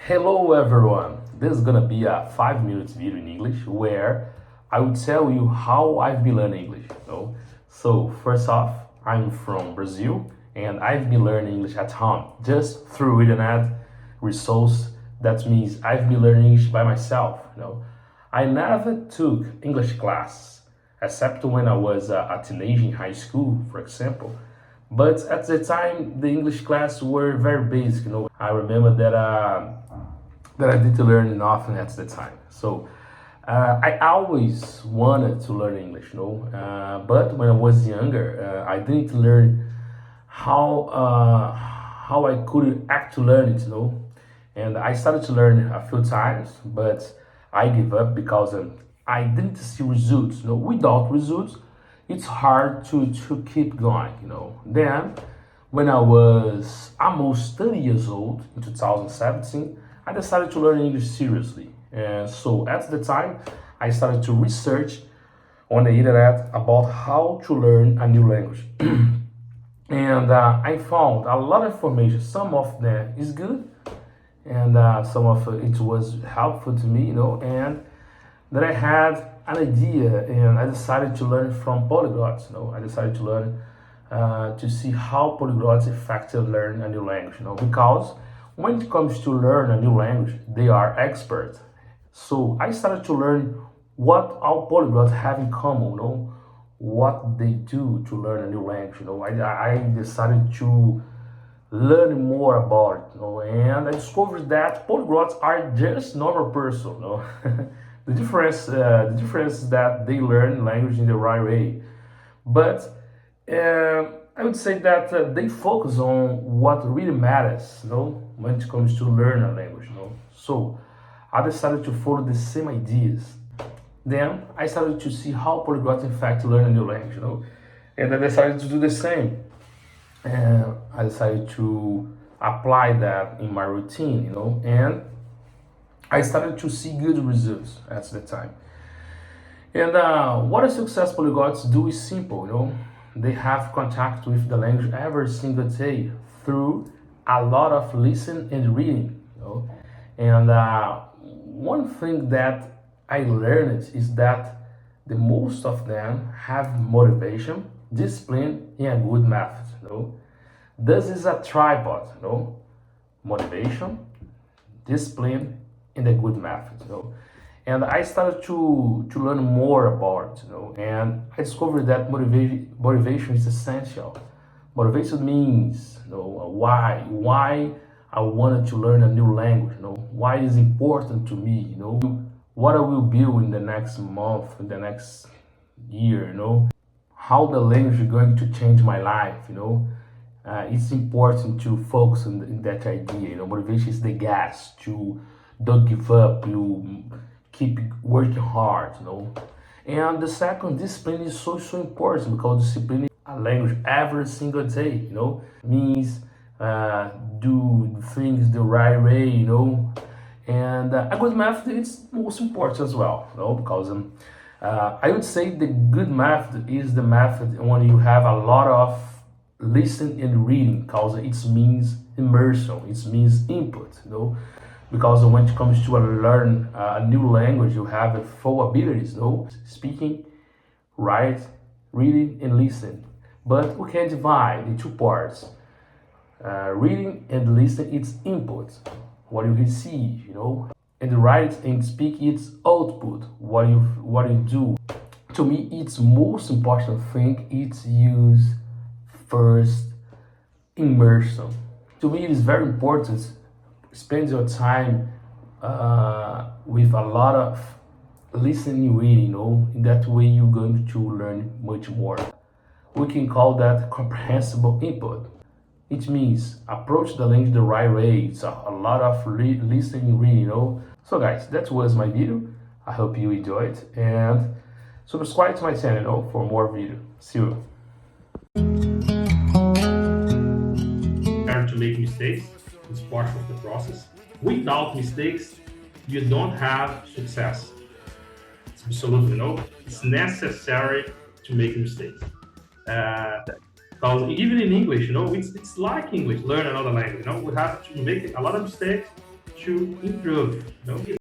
Hello everyone, this is gonna be a 5 minutes video in English where I will tell you how I've been learning English. So first off, I'm from Brazil and I've been learning English at home just through internet resource. That means I've been learning English by myself. I never took English class except when I was a teenager in high school, for example. But at the time, the English class were very basic. I remember that I didn't learn nothing at the time. So I always wanted to learn English. But when I was younger, I didn't learn how I could actually learn it. And I started to learn a few times, but I gave up because I didn't see results. Without results, it's hard to keep going. Then, when I was almost 30 years old in 2017, I decided to learn English seriously. And so at the time, I started to research on the internet about how to learn a new language. And I found a lot of information. Some of them is good, and some of it was helpful to me. And then I had an idea, and I decided to learn from polyglots. I decided to learn to see how polyglots effectively learn a new language. Because when it comes to learn a new language, they are experts. So I started to learn what all polyglots have in common. What they do to learn a new language. I decided to learn more about it. And I discovered that polyglots are just normal person. The difference is that they learn language in the right way. But I would say that they focus on what really matters. When it comes to learn a language. So I decided to follow the same ideas. Then I started to see how polyglots in fact learn a new language. And I decided to do the same. And I decided to apply that in my routine. And I started to see good results at the time. And what a successful polyglots do is simple. They have contact with the language every single day through a lot of listening and reading. And one thing that I learned is that the most of them have motivation, discipline, and a good method. This is a tripod. Motivation, discipline, and a good method. And I started to learn more about it. And I discovered that motivation is essential. Motivation means why I wanted to learn a new language. Why it is important to me. What I will build in the next month, in the next year. How the language is going to change my life. It's important to focus on that idea. Motivation is the gas to don't give up. You keep working hard. And the second, discipline is so important because discipline is a language every single day. Means do things the right way. And a good method is most important as well. Because I would say the good method is the method when you have a lot of listening and reading, because it means immersion, it means input. Because when it comes to learn a new language, you have a full abilities. Speaking, write, reading, and listen. But we can divide in two parts. Reading and listening, it's input, what you receive. And write and speak, it's output, what you do. To me, it's most important thing. It's use first immersion. To me, it is very important. Spend your time with a lot of listening, reading. In that way, you're going to learn much more. We can call that comprehensible input. It means approach the language the right way. It's a lot of listening, reading. So guys, that was my video. I hope you enjoyed, and subscribe to my channel for more videos. See you. To make mistakes, it's part of the process. Without mistakes, you don't have success. It's absolutely. It's necessary to make mistakes. Because even in English, it's like English, learn another language. We have to make a lot of mistakes to improve.